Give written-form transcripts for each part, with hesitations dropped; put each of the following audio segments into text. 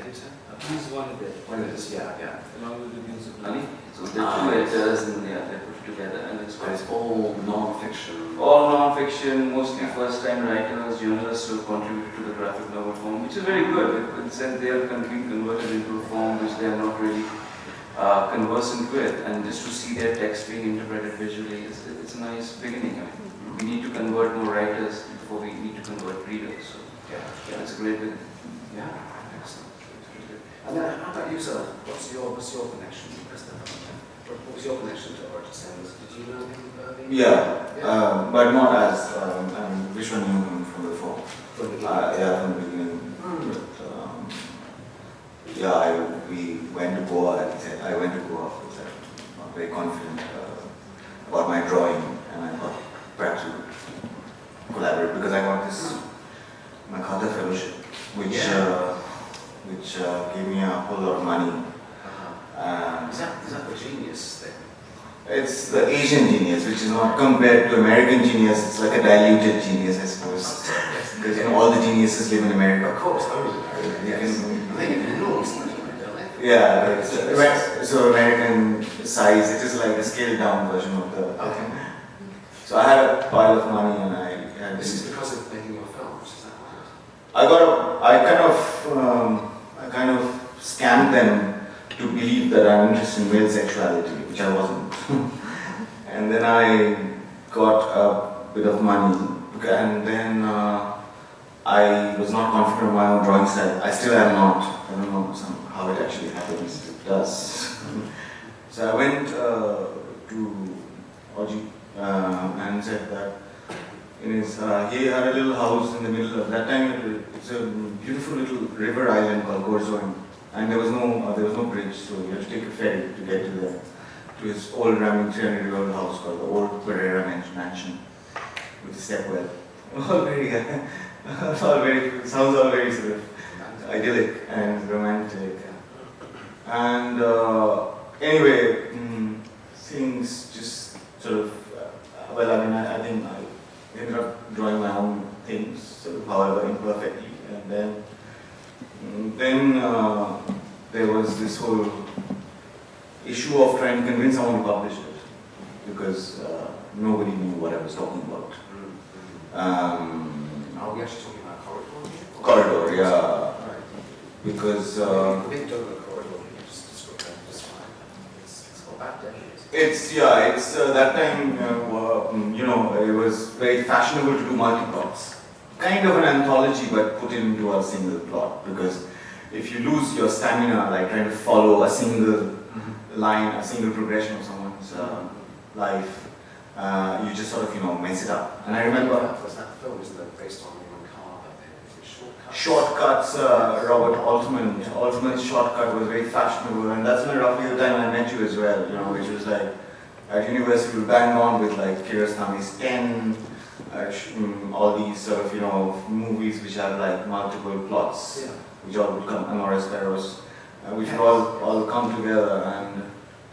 editor? He's one of the Editors, yeah. along with the views of Ali. So the two editors and they put it together and it's all non-fiction. all non-fiction, mostly first-time writers, journalists who contribute to the graphic novel form, which is very good. It's that they are being converted into a form which they are not really conversant with, and just to see their text being interpreted visually, it's a nice beginning. I mean, we need to convert more writers before we need to convert readers. So yeah, it's a great beginning. Yeah, excellent. And then, how about you, sir? What's your connection to President? What was your connection to Archana? Did you know him early? Yeah. But not as Vishwa knew him from before. From the beginning? Yeah, from the beginning. But we went to Goa. I went to Goa because I'm not very confident about my drawing, and I thought perhaps we could collaborate because I got this Macarthur Fellowship, which gave me a whole lot of money. Is that the genius thing? It's the Asian genius, which is not compared to American genius. It's like a diluted genius, I suppose. Because all the geniuses live in America. Of course, they get enormous money, don't they? Yeah, so American size, it is like a scaled down version of the. Okay. So I had a pile of money and I had. This is because of making your films, is that what I kind of scammed them to believe that I'm interested in male sexuality, which I wasn't. And then I got a bit of money, and then I was not confident of my own drawing style. I still am not. I don't know how it actually happens. It does. So I went to Oji and said that he had a little house in the middle of that time. It's a beautiful little river island called Ghosh. And there was no bridge, so you had to take a ferry to get to his old rambling 300-year-old house called the Old Pereira Mansion with a stepwell. Sounds all very sort of idyllic and romantic. And anyway, things just sort of, I think I ended up drawing my own things, sort of, however imperfectly, and then there was this whole issue of trying to convince someone to publish it because nobody knew what I was talking about. Are we actually talking about Corridor here? Corridor, yeah. Right. Because the big donor Corridor, can you just describe that just fine? It's for about decades. It's that time, it was very fashionable to do multi-plots. Kind of an anthology, but put into a single plot, because if you lose your stamina, like trying to follow a single line, a single progression of someone's life, you just sort of, mess it up. And I remember that film is based on Shortcuts, Robert Altman's Shortcut was very fashionable, and that's when roughly the time I met you as well, which was like at university we bang on with like Kiarostami's 10, all these sort of movies which have like multiple plots, which all would come, Amores Perros, which would all come together. And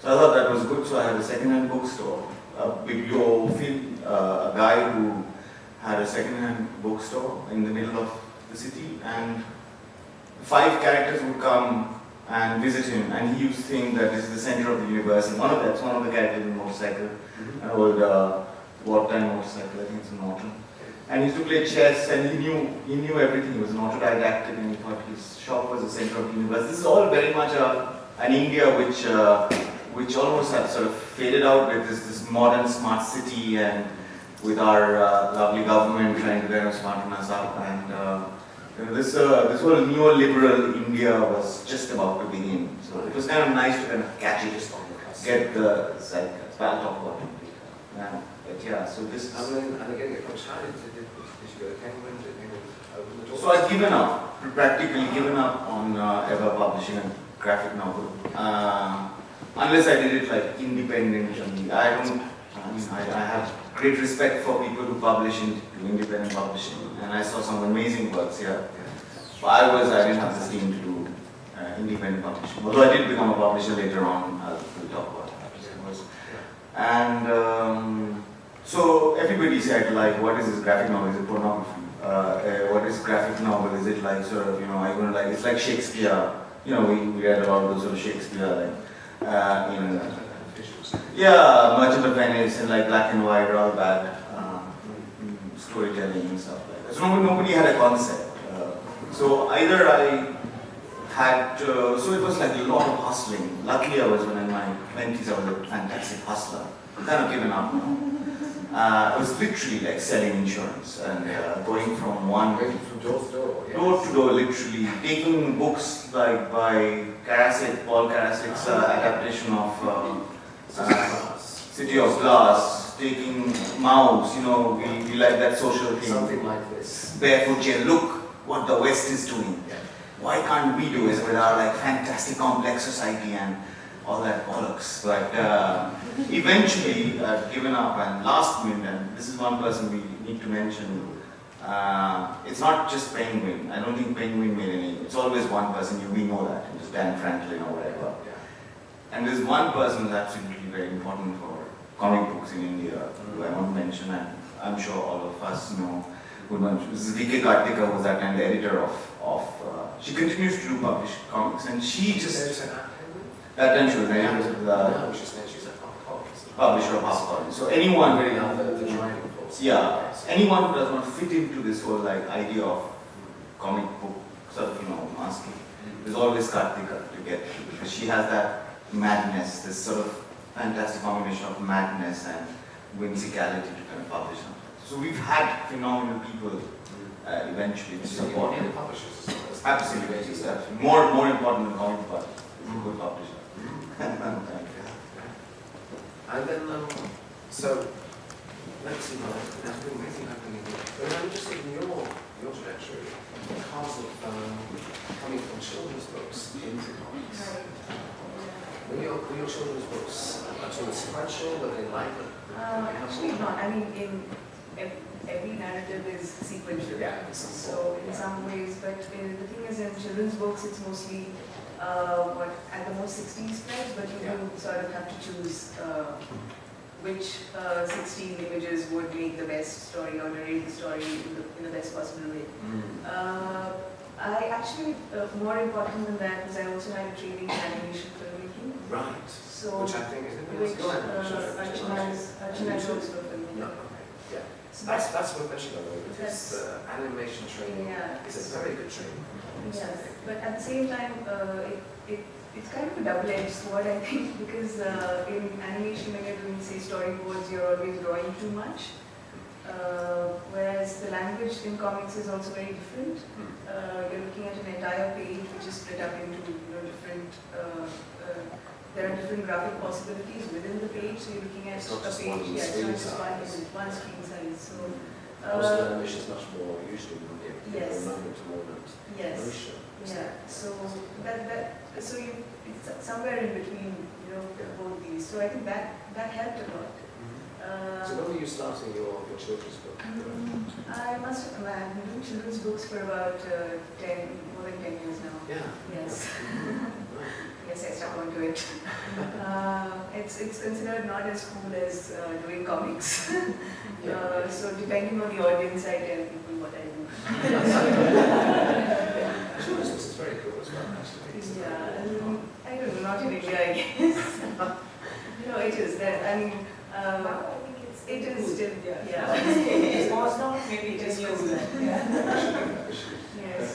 so I thought that was good. So I had a second-hand bookstore, a bibliophile, a guy who had a second-hand bookstore in the middle of the city, and 5 characters would come and visit him, and he used to think that this is the center of the universe. And one of the characters in a motorcycle, an old wartime motorcycle, I think it's a Norton. And he used to play chess, and he knew everything. He was an autodidactic, and he thought his shop was the center of the universe. This is all very much an India which almost had sort of faded out with this modern smart city, and with our lovely government trying to kind of smarten us up. And this whole neoliberal India was just about to begin. So it was kind of nice to kind of catch it, get the zeitgeist. I'll talk about it later. But yeah, so this. And again, did you go to Penguin? Did Penguin open the door? So I've given up, practically given up on ever publishing a graphic novel, unless I did it like independently. I have great respect for people who publish into independent publishing, and I saw some amazing works here. But I didn't have the steam to do independent publishing. Although I did become a publisher later on, we'll talk about that. And so everybody said, like, what is this graphic novel? Is it pornography? What is graphic novel? Is it like sort of, are you going to like, it's like Shakespeare. we read a lot of those sort of Shakespeare, yeah, Merchant of Venice, and like black and white, rather bad storytelling and stuff like that. So nobody had a concept. So either I had, so it was like a lot of hustling. Luckily I was, when in my 20s, I was a fantastic hustler. I'm kind of given up now. I was literally like selling insurance and going from one from door to door. Yes. door to door, literally taking books like by Paul Karasik's adaptation of City of Glass, taking Mouse, we like that social thing. Something like this. Barefoot chair, look what the West is doing. Yeah. Why can't we do it with our like fantastic complex society and all that bollocks? But eventually I've given up, and last minute, and this is one person we need to mention, it's not just Penguin. I don't think Penguin made any, it's always one person, we know that, it's Dan Franklin or whatever. Yeah. And there's one person who's absolutely very important for comic books in India, who I want to mention, and I'm sure all of us know. This is V.K. Karthika, who was that time the editor of she continues to do publish comics, and she just, that time she was the editor of the she's a publisher of HarperCollins. So anyone, the driving force. yeah, anyone who does not fit into this whole like idea of comic book sort of masking, there's always Karthika to get to, because she has that madness, this sort of fantastic combination of madness and whimsicality to kind of publish something. So we've had phenomenal people eventually to support. And the publishers as well. Absolutely, absolutely. More important than comic book, good publisher. And then, so, let's see what there's been anything happening here. But I'm interested in your trajectory, because of coming from children's books into comics. Were your children's books actually sequential? Were they like it? Actually not. I mean, every narrative is sequential. Yeah. So in some ways, but the thing is, in children's books, it's mostly at the most 16 spreads, but you do sort of have to choose which 16 images would make the best story or narrate the story in the best possible way. I actually, more important than that, is I also had a training in animation filmmaking. Right. So, which I think is which Archana works for filmmaking. No, okay. Yeah. So That's what Vishwajyoty with his That's- animation training. Yeah. It's a very good training. Yes, but at the same time, it's kind of a double-edged sword, I think, because in animation, when you're doing, say, storyboards, you're always drawing too much. Whereas the language in comics is also very different. You're looking at an entire page which is split up into different. There are different graphic possibilities within the page. So you're looking at It's not a just page. one Yeah, it's screen not just size. one screen size. So. Also, the animation is much more usually Yes. moment to moment Yes. motion. Yeah. So so it's somewhere in between, both these. So I think that helped a lot. So when were you starting your children's book? I must have been doing children's books for about more than 10 years now. Yeah. Yes. Yes, I stuck onto it. It's considered not as cool as doing comics. So depending on the audience, I tell people what I do. Children's books is very cool as well, actually. Yeah, I don't know, not in India, I guess. No, it is. I mean, it is still, yeah. It was not maybe 10 years back. Yes.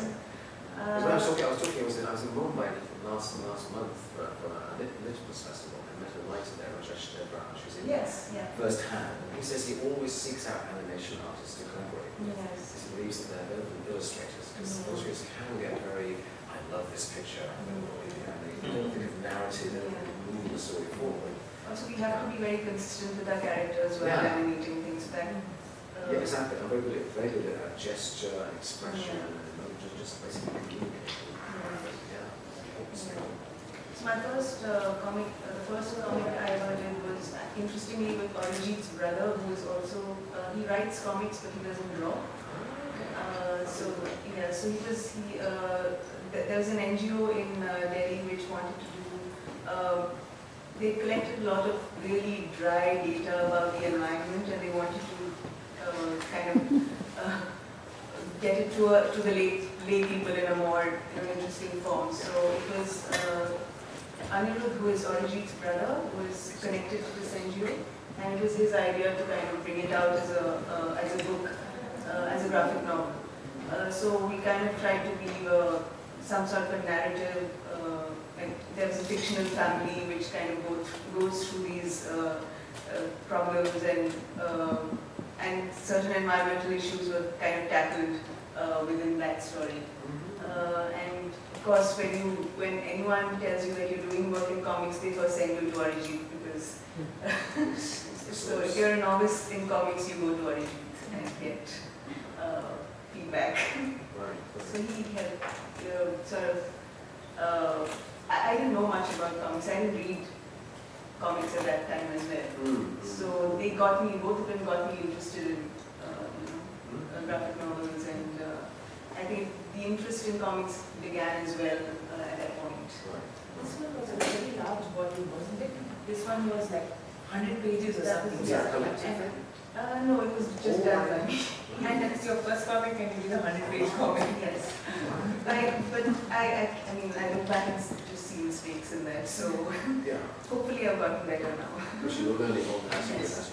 When I was in Mumbai last month for a Literature Festival. I met a writer there, Rajesh Debraj, who's in Yes, yeah. first hand. He says he always seeks out animation artists to collaborate with. Yes. He believes that they're better than illustrators, because illustrators can get very, I love this picture, and they don't think of narrative, they don't move the story forward. Also, we have to be very consistent with our characters while animating things back. Yeah, exactly. I'm very good at gesture and expression and just basically communicating. So my first comic, the first comic I ever did was interestingly with Arijit's brother, who is also, he writes comics but he doesn't draw. So there was an NGO in Delhi which wanted to do, they collected a lot of really dry data about the environment and they wanted to kind of get it to the lay people in a more interesting form. So it was Anirudh, who is Arijit's brother, was connected to this NGO, and it was his idea to kind of bring it out as a book, as a graphic novel. So we kind of tried to weave some sort of a narrative. Like there was a fictional family which kind of goes through these problems, and certain environmental issues were kind of tackled within that story. And of course, when anyone tells you that you're doing work in comics, they first send you to Arijit, because so if you're a novice in comics, you go to Arijit and get feedback. So he helped sort of. I didn't know much about comics. I didn't read comics at that time as well. So they got me, both of them got me interested in graphic novels, and I think the interest in comics began as well at that point. This one was a very large volume, wasn't it? This one was like 100 pages or something. Was that a collective thing? No, it was just done by me. And that's your first comic, and it is a 100-page comic. Yes. But I mean, I look back and just see mistakes in that. So Yeah. hopefully I've gotten better now. Which you were learning all as you Yes.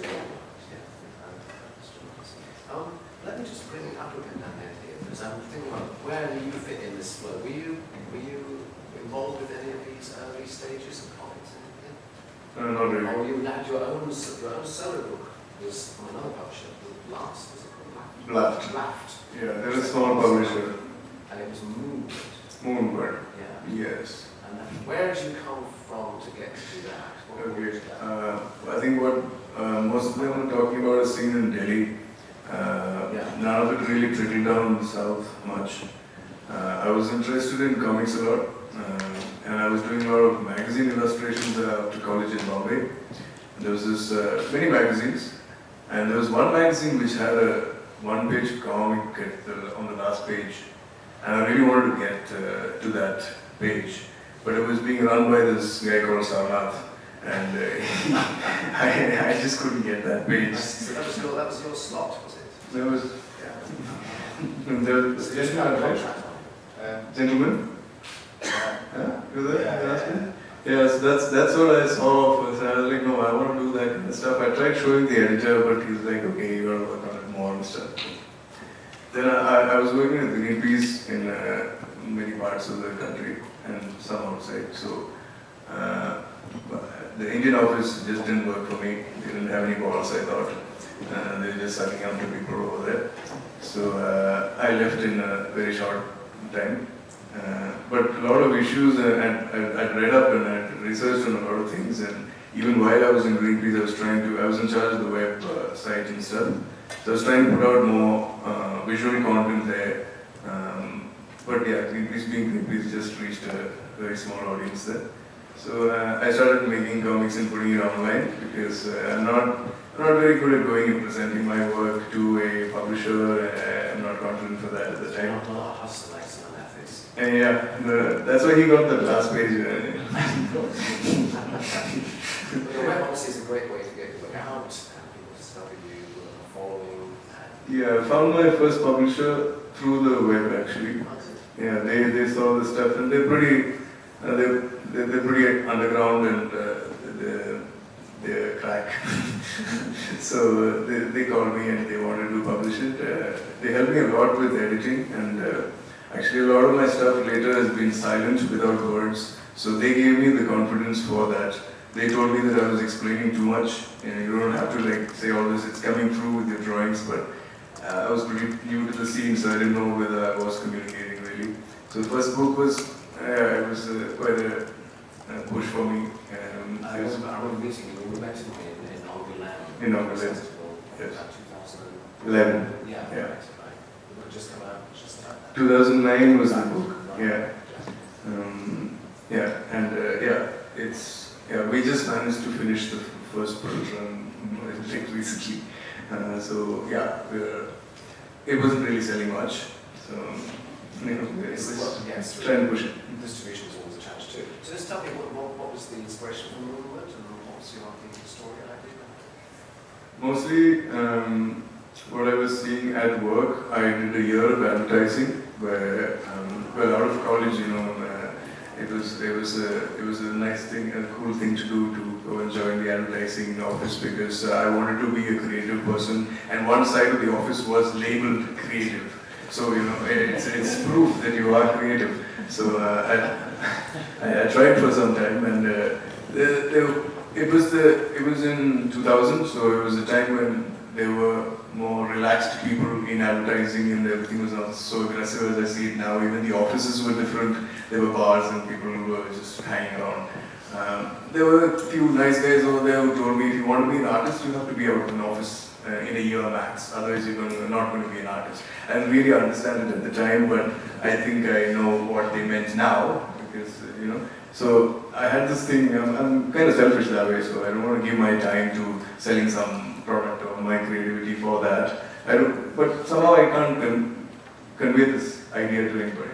go. Let me just bring Appupen down there here, because I'm thinking about where do you fit in this flow? Were you involved with any of these early stages of comics? Not really. Or you had your own solo book was from another publisher, Blast, was it called? Laughed. Laughed. Yeah, they're a small publisher. And it was Moonbird. Moonbird. Yeah. Yes. And where did you come from to get to do that? What Okay. was that? I think what most of them are talking about is seen in Delhi. None of it really trickled down south much. I was interested in comics a lot, and I was doing a lot of magazine illustrations after college in Bombay. There was this many magazines, and there was one magazine which had a one-page comic on the last page, and I really wanted to get to that page, but it was being run by this guy called Sarnath, and I just couldn't get that page. So that was your slot, was it? There was, Was it just about a contract on gentlemen. Yeah, you were there? You asked me? Yes, that's what I saw first. I was like, no, I want to do that kind of stuff. I tried showing the editor, but he's like, okay, you gotta work on it more and stuff. Then I was working at Greenpeace in many parts of the country and some outside. So the Indian office just didn't work for me. They didn't have any balls, I thought. They were just sucking up to people over there. So I left in a very short time. But a lot of issues, I'd read up and I'd researched on a lot of things, and even while I was in Greenpeace, I was in charge of the web site and stuff. So I was trying to put out more visual content there. But yeah, Greenpeace being Greenpeace just reached a very small audience there. So I started making comics and putting it online, because I'm not very good at going and presenting my work to a publisher. I'm not confident for that at the time. Not a lot of hustle like Sarnath is. And yeah, that's why he got that last page. The web obviously is a great way to get your work out, and people discover you, following. Yeah, I found my first publisher through the web actually. Yeah, they saw the stuff, and they're pretty underground, and they're crack. So they called me and they wanted to publish it. They helped me a lot with editing, and actually a lot of my stuff later has been silent without words. So they gave me the confidence for that. They told me that I was explaining too much, and you don't have to like say all this, it's coming through with your drawings, but I was pretty new to the scene, so I didn't know whether I was communicating really. So the first book was quite a push for me. I remember meeting you, we met in Angoulême. In Angoulême, yes. About 11. Yeah, Yeah. right. The book just come out, just about that. 2009 was the book. Right. Yeah, we just managed to finish the first production recently. It wasn't really selling much, so Yes, try and push it. distribution is always a challenge too. So just tell me what was the inspiration for the movement, and what's your story idea? Mostly, what I was seeing at work, I did a year of advertising where, well, out of college, you know, it was a nice thing, a cool thing to do, to go and join the advertising office, because I wanted to be a creative person, and one side of the office was labeled creative. So, you know, it's proof that you are creative. So I tried for some time, and it was in 2000, so it was a time when there were more relaxed people in advertising, and everything was not so aggressive as I see it now. Even the offices were different. There were bars and people who were just hanging around. There were a few nice guys over there who told me, if you want to be an artist, you have to be out of an office in a year max. Otherwise, you're not going to be an artist. I didn't really understand it at the time, but I think I know what they meant now, because, you know. So I had this thing, I'm kind of selfish that way, so I don't want to give my time to selling some product or my creativity for that. But somehow I can't convey this idea to anybody.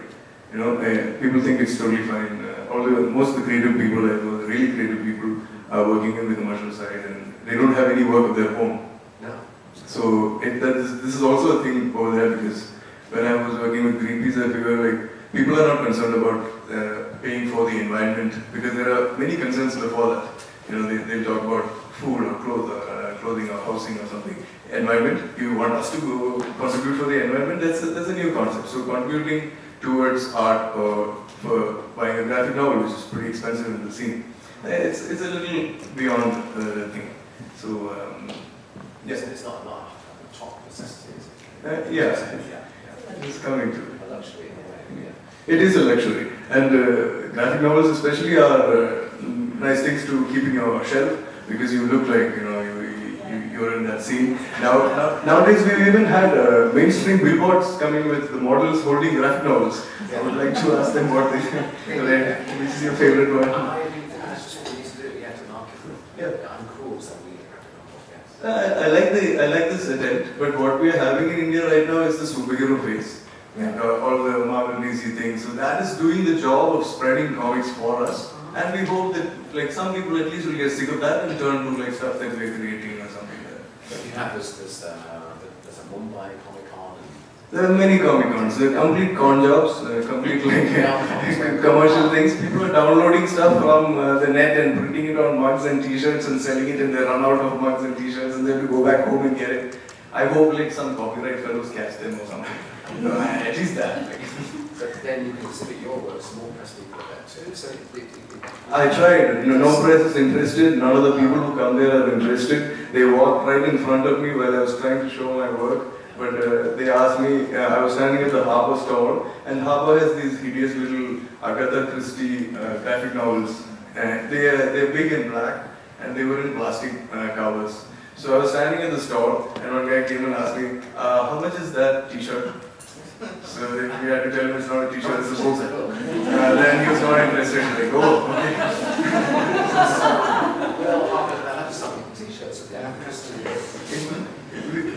You know, people think it's totally fine. Although most of the creative people, the really creative people, are working in the commercial side, and they don't have any work of their own. No. So this is also a thing over there, because when I was working with Greenpeace, I figured like people are not concerned about paying for the environment, because there are many concerns before that. You know, they'll talk about food or clothing or housing or something. Environment, you want us to contribute for the environment, that's a new concept. So contributing towards art or for buying a graphic novel, which is pretty expensive in the scene, it's a little beyond the thing. So, yes. It's not a top necessity, is it? Yeah, it's coming to it. A luxury in a way. It is a luxury, and graphic novels especially are nice things to keep in your shelf, because you look like, you know, you're in that scene. Nowadays we've even had mainstream billboards coming with the models holding graphic novels. I would like to ask them what they read. Which is your favorite one? I think that's just what we used to do. We had to market them. Yeah. I'm cool, so we graphic novels, yes. I like this attempt, but what we are having in India right now is the superhero phase. Yeah. All the Marvel DC things. So that is doing the job of spreading comics for us. And we hope that like some people at least will get sick of that and turn to like stuff that we're creating or something like that. But you have there's a Mumbai Comic-Con. There are many Comic-Cons. They're complete con jobs, complete like commercial things. People are downloading stuff from the net and printing it on mugs and t-shirts and selling it, and they run out of mugs and t-shirts and they have to go back home and get it. I hope like some copyright fellows catch them or something. At least that. But then you can exhibit your works, more press people are there too. So I tried. No press is interested. None of the people who come there are interested. They walked right in front of me while I was trying to show my work. But they asked me. I was standing at the Harper stall, and Harper has these hideous little Agatha Christie graphic novels. They're big and black, and they were in plastic covers. So I was standing at the stall, and one guy came and asked me, "How much is that T-shirt?" So we had to tell him it's not a t-shirt, it's a book. Then he was not interested. Like, oh, okay. well, they'll have some t-shirts at the end.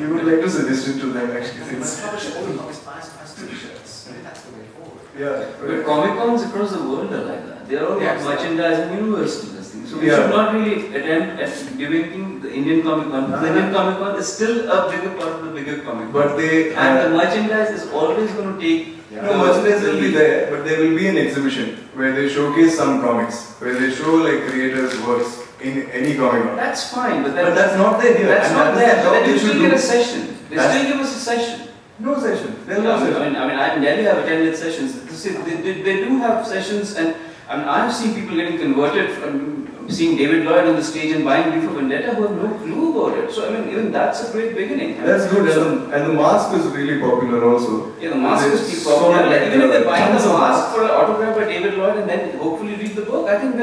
We would like to suggest it to them actually. Let's publish all the comics as t-shirts. Maybe that's the way forward. Yeah. But Comic-Cons across the world are like that. They are all Yes. merchandising universal. So we Yeah. should not really attempt at debating the Indian Comic-Con. The Indian Comic-Con is still a bigger part of the bigger Comic-Con. But they and the merchandise is always going to take. no merchandise will be there, but there will be an exhibition where they showcase some comics, where they show like creators' works in any Comic-Con. That's fine, but that's not there here. That's And not that is there. the But job then they you should still do. get a session. They That's- still give us a session. No session. There's Yeah, no session. I in Delhi have attended sessions. They do have sessions, and I have seen people getting converted from seeing David Lloyd on the stage and buying V for Vendetta who have no clue about it. So I mean, even that's a great beginning. That's good, and the mask is really popular also. Yeah, the mask is There's pretty popular. so Like, even if they're buying tons the of mask masks. for an autograph by David Lloyd and then hopefully read the book, I think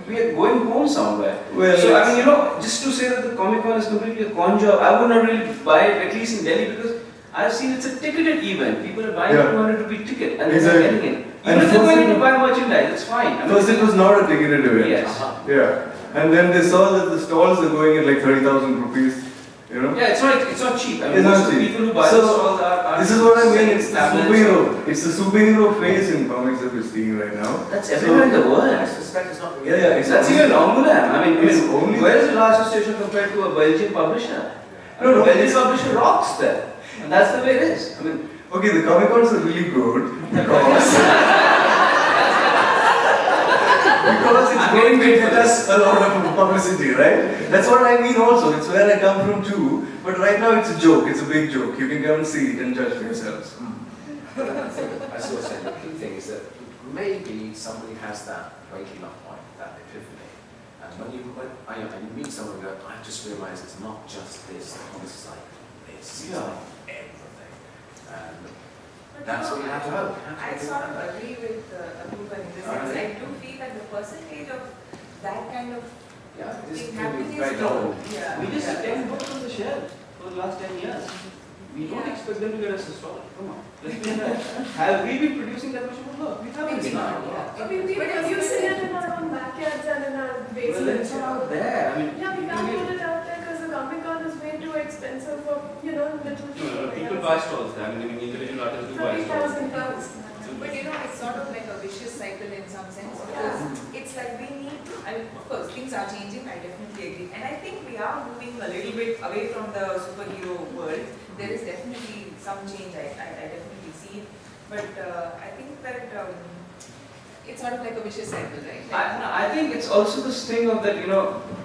we are going home somewhere. Well, so I mean, just to say that the Comic-Con is completely a con job, I would not really buy it, at least in Delhi, because I've seen it's a ticketed event. People are buying a 200 rupee ticket and they're getting it. Even if they're going to buy merchandise, it's fine. First it was not a ticketed event. Yes. Yeah. And then they saw that the stalls are going at like 30,000 rupees. You know? Yeah, it's not cheap. I mean, It's not most of the cheap. people who buy So, the stalls are This is what I mean, it's the tablets. superhero. It's the superhero phase in comics that we're seeing right now. That's everywhere in the world. I suspect it's not really. Yeah, That's even Angulam. I mean, It's only- where is the large station compared to a Belgian publisher? No, no. When this publisher rocks them, and that's the way it is. I mean, Okay, the Comic-Cons are really good because it's going to get us a lot of publicity, right? That's what I mean also. It's where I come from too. But right now it's a joke. It's a big joke. You can come and see it and judge for yourselves. As you were saying, the key thing is that maybe somebody has that waking up point, that epiphany. And when you meet someone and go, I just realised it's not just this motorcycle, it's like everything. And that's what you have to hope. I sort of agree with Appupen in the sense. I do feel that the percentage of that kind of Yeah, this thing can be happening very is low. dull. Yeah. We just have 10 books on the shelf for the last 10 years. We don't Yeah. expect them to get us installed. Come on. Let's be honest. Have we been producing that much more work? We haven't Maybe been. not, yeah. But if you see it in our own backyards and in our Well, basements. it's out there. I mean, Yeah, we you can't can put it out there because the Comic-Con is way too expensive for, little people. people buy stalls there. I mean, individual artists do buy stalls. £30,000. But it's sort of like a vicious cycle in some sense because it's like we need, of course, things are changing, I definitely agree. And I think we are moving a little bit away from the superhero world. There is definitely some change, I definitely see it. But I think that it's sort of like a vicious cycle, right? I think it's also this thing of that,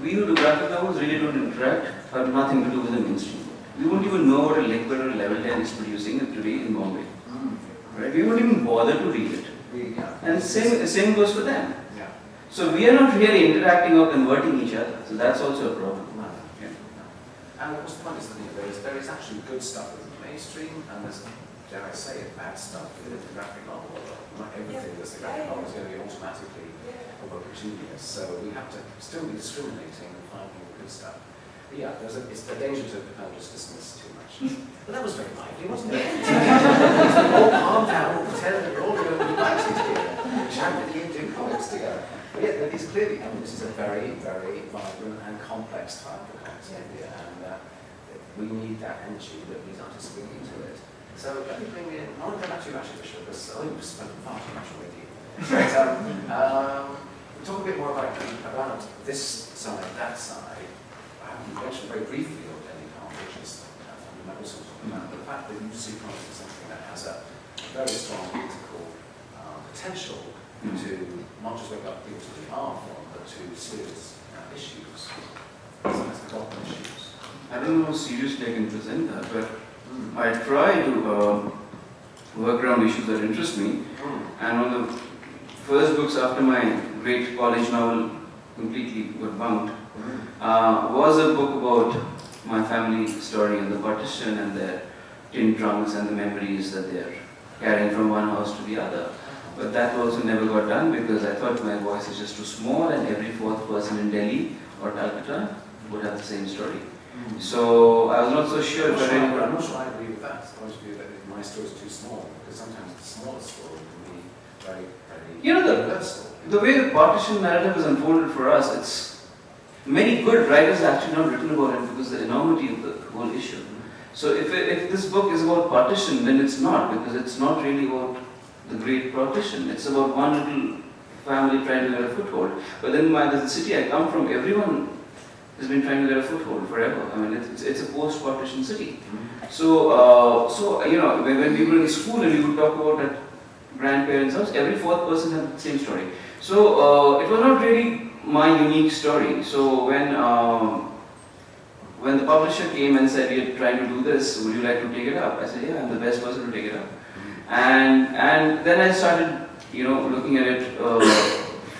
we who do graphic novels really don't interact, have nothing to do with the mainstream world. We won't even know what a liquid or a level 10 is producing today in Bombay. Right? We won't even bother to read it. And same goes for them. Yeah. So we are not really interacting or converting each other. So that's also a problem. No. And what's the point is that there is actually good stuff within the mainstream, and there's, dare I say it, bad stuff within the graphic novel world. Not everything that's the graphic novel is going to be automatically a work of genius. So we have to still be discriminating and finding the good stuff. But yeah, it's a danger to just dismiss too much. But that was very lively, wasn't it? All calm down, all pretend that we're all going to be fighting together, championing and doing comics together. But yeah, this clearly, this is a very, very vibrant and complex time for comics in India, and we need that energy that these artists bring into it. So let me bring in, I want to go back to you actually, Vishwa, because we've spent far too much already. But we'll talk a bit more about this side, that side. You mentioned very briefly your daily which is fundamental, but the fact that you see comics as something that has a very strong political potential to not just wake up people to the art form, but to serious issues, sometimes forgotten issues. I don't know how seriously I can present that, but I try to work around issues that interest me. And one of the first books after my great college novel completely got bunked was a book about my family story and the partition and their tin trunks and the memories that they're carrying from one house to the other. But that also never got done because I thought my voice is just too small and every fourth person in Delhi or Calcutta would have the same story. So I was not so sure. I'm not sure I agree with that. I always feel that my story is too small because sometimes the smallest story can be very, very universal. The way the partition narrative is unfolded for us, it's many good writers have actually not written about it because of the enormity of the whole issue. So if this book is about partition, then it's not, because it's not really about the great partition. It's about one little family trying to get a foothold. But then the city I come from, everyone has been trying to get a foothold forever. I mean, it's a post-partition city. So when we were in school and we would talk about at grandparents' house, every fourth person had the same story. So it was not really my unique story. So when the publisher came and said, "We are trying to do this, would you like to take it up?" I said, "Yeah, I'm the best person to take it up." And then I started, looking at it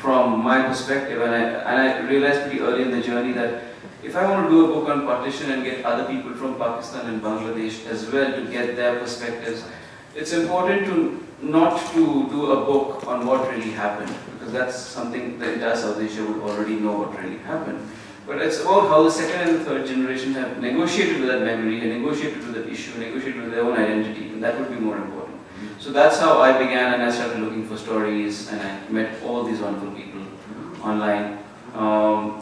from my perspective, and I realized pretty early in the journey that if I want to do a book on partition and get other people from Pakistan and Bangladesh as well to get their perspectives, it's important to not to do a book on what really happened, because that's something the entire South Asia would already know what really happened. But it's about how the second and the third generation have negotiated with that memory, and negotiated with that issue, negotiated with their own identity, and that would be more important. So that's how I began, and I started looking for stories, and I met all these wonderful people online. How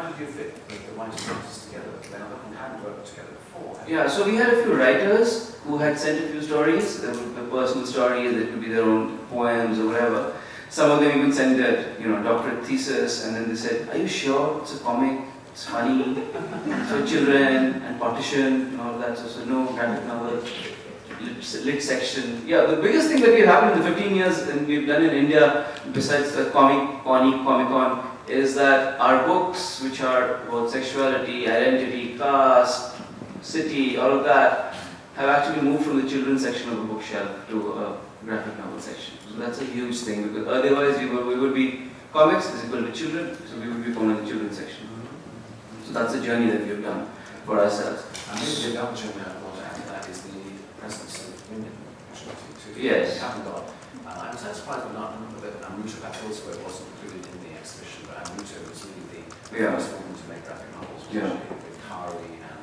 did you fit the writers and artists together? They hadn't worked together before. Yeah, so we had a few writers who had sent a few stories, the personal stories, it could be their own poems or whatever. Some of them even sent their doctorate thesis, and then they said, "Are you sure it's a comic? it's honey, for children, and partition, and all that. So no graphic novel, lit section. Yeah, the biggest thing that we've happened in the 15 years and we've done in India, besides the Comic-Con, is that our books, which are about sexuality, identity, caste, city, all of that, have actually moved from the children's section of the bookshelf to a graphic novel section. So that's a huge thing, because otherwise we would be comics is equal to children, so we would be found in the children's section. So that's the journey that we've done for ourselves. And maybe the other journey I want to add to that is the presence of women. Too. Yes. We haven't got. I was surprised when I remember that Amruta Patilswar wasn't included in the exhibition, but Amruta was really the first woman to make graphic novels, with Kari and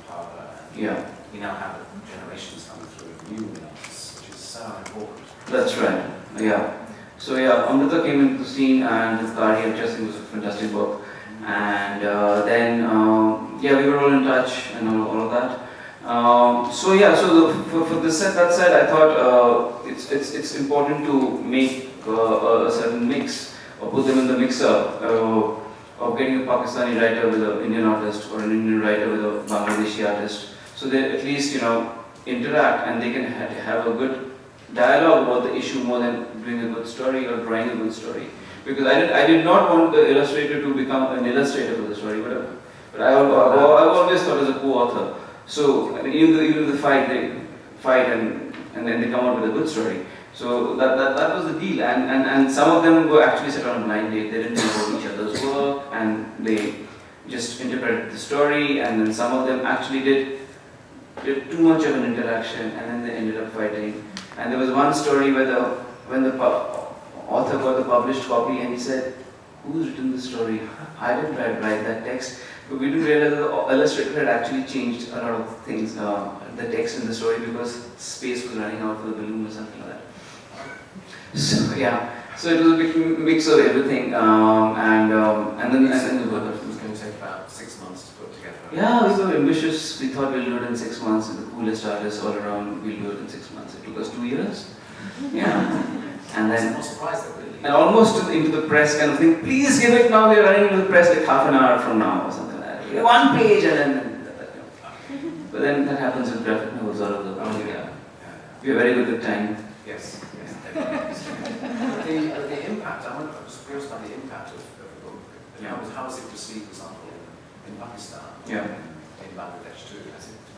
Prabha. And we now have generations coming through of new women artists, which is so important. That's right. Yeah. So Amrita came into the scene, and with Kari, I just think it was a fantastic book. And then we were all in touch and all of that. So for this set, that said, I thought it's important to make a certain mix, or put them in the mixer of getting a Pakistani writer with an Indian artist, or an Indian writer with a Bangladeshi artist, so they at least interact and they can have a good dialogue about the issue more than doing a good story or drawing a good story. Because I did not want the illustrator to become an illustrator for the story, but I always thought as a co-author. So even the fight, they fight and then they come out with a good story. So that was the deal. And some of them were actually set on a blind date. They didn't know about each other's work, and they just interpreted the story. And then some of them actually did too much of an interaction, and then they ended up fighting. And there was one story where when the author got the published copy, and he said, "Who's written the story? I didn't write that text." But we didn't realize that the illustrator had actually changed a lot of things, the text in the story, because space was running out for the balloon or something like that. So it was a big mix of everything, and then it was going to take about 6 months to put together. Yeah, we were ambitious. We thought we'll do it in 6 months. The coolest artists all around, we'll do it in 6 months. It took us 2 years. Yeah. And then, I'm not surprised that really. And almost into the press kind of thing. Please give it now. We're running into the press like half an hour from now or something like that. 1 page and then. But then that happens with graphic novels all over the world. We are very good with time. Yes. The impact. I was curious about the impact of the book. How was it received, for example, in Pakistan? In Bangladesh too.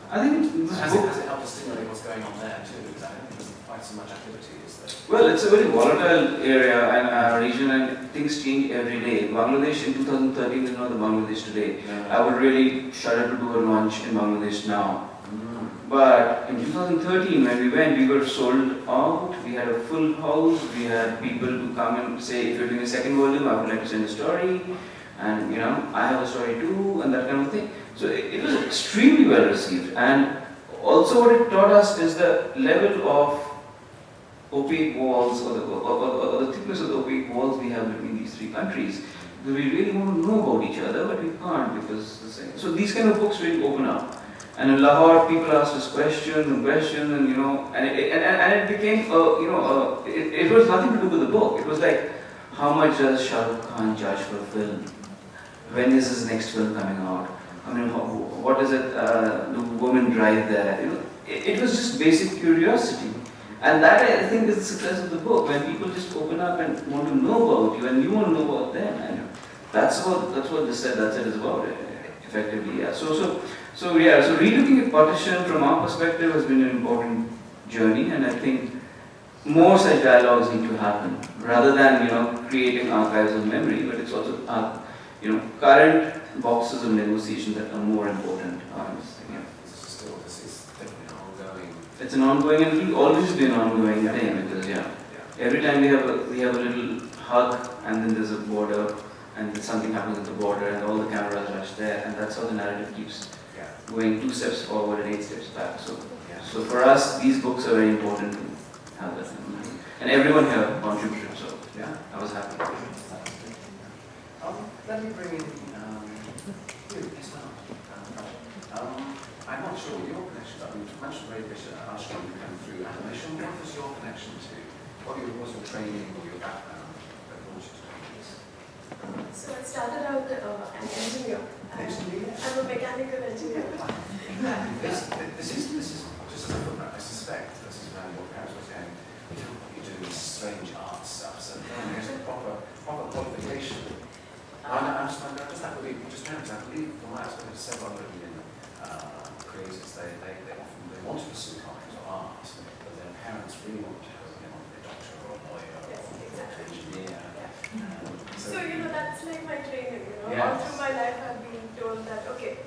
I think has it helped to stimulate what's going on there too? Because I don't think there's quite so much activity, is there? Well, it's a very volatile area and region, and things change every day. Bangladesh in 2013 is not the Bangladesh today. I would really shudder to do a launch in Bangladesh now. But in 2013, when we went, we were sold out. We had a full house. We had people to come and say, if you're doing a second volume, I would like to send a story. And I have a story too, and that kind of thing. So it was extremely well received. And also what it taught us is the level of opaque walls, or the thickness of the opaque walls we have between these three countries. Because we really want to know about each other, but we can't because the same. So these kind of books really open up. And in Lahore, people asked us questions, and it became, it was nothing to do with the book. It was like, how much does Shah Rukh Khan charge for a film? When is his next film coming out? I mean, what is it, do women drive there? It was just basic curiosity. And that, I think, is the success of the book, when people just open up and want to know about you, and you want to know about them. And that's what this set, that's it is about, effectively. Yeah. So relooking at partition from our perspective has been an important journey, and I think more such dialogues need to happen, rather than creating archives of memory, but it's also current boxes of negotiation that are more important. This is definitely an ongoing. It's an ongoing, and it will always be an ongoing thing, because every time we have a little hug, and then there's a border, and then something happens at the border, and all the cameras rush there, and that's how the narrative keeps going 2 steps forward and 8 steps back. So for us, these books are very important to have that. And everyone here contributed, so I was happy. Let me bring in you as well. I'm not sure your connection. I mean, you mentioned very much Archana came through animation. What was your connection to? What was your training or your background that brought you to this? So I started out an engineer I'm a mechanical engineer. This is just as a footnote. I suspect this is around what parents were saying. You do this strange art stuff, so there's a proper qualification. I just believe, I believe from what I've spoken to several other Indian creators, they often want to pursue comics or art, but their parents really want to have them on a doctor or a lawyer or an engineer. So, that's like my training, Yes. All through my life I've been told that, okay,